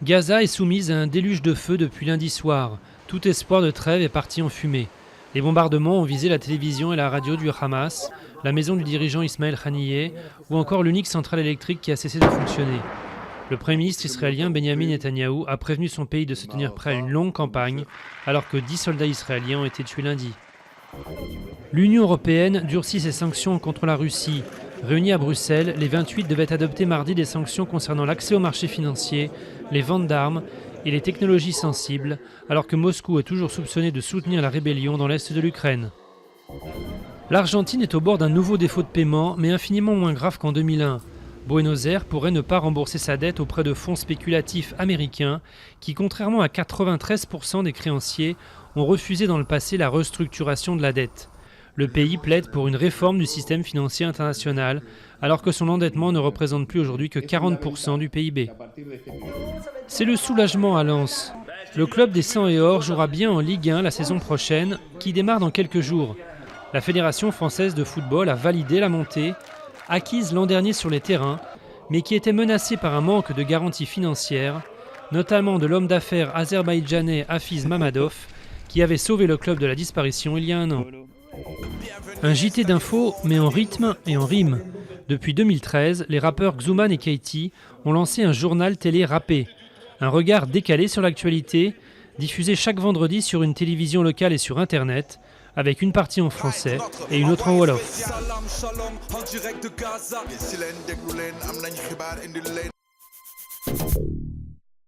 Gaza est soumise à un déluge de feu depuis lundi soir. Tout espoir de trêve est parti en fumée. Les bombardements ont visé la télévision et la radio du Hamas, la maison du dirigeant Ismaël Haniyeh ou encore l'unique centrale électrique qui a cessé de fonctionner. Le Premier ministre israélien Benjamin Netanyahou a prévenu son pays de se tenir prêt à une longue campagne, alors que 10 soldats israéliens ont été tués lundi. L'Union européenne durcit ses sanctions contre la Russie. Réunis à Bruxelles, les 28 devaient adopter mardi des sanctions concernant l'accès aux marchés financiers, les ventes d'armes et les technologies sensibles, alors que Moscou est toujours soupçonné de soutenir la rébellion dans l'est de l'Ukraine. L'Argentine est au bord d'un nouveau défaut de paiement, mais infiniment moins grave qu'en 2001. Buenos Aires pourrait ne pas rembourser sa dette auprès de fonds spéculatifs américains qui, contrairement à 93% des créanciers, ont refusé dans le passé la restructuration de la dette. Le pays plaide pour une réforme du système financier international, alors que son endettement ne représente plus aujourd'hui que 40% du PIB. C'est le soulagement à Lens. Le club des 100 et or jouera bien en Ligue 1 la saison prochaine, qui démarre dans quelques jours. La Fédération française de football a validé la montée, acquise l'an dernier sur les terrains, mais qui était menacée par un manque de garanties financières, notamment de l'homme d'affaires azerbaïdjanais Hafiz Mamadov, qui avait sauvé le club de la disparition il y a un an. Un JT d'info, mais en rythme et en rime. Depuis 2013, les rappeurs Xuman et Keiti ont lancé un journal télé rappé. Un regard décalé sur l'actualité, diffusé chaque vendredi sur une télévision locale et sur Internet, avec une partie en français et une autre en wolof.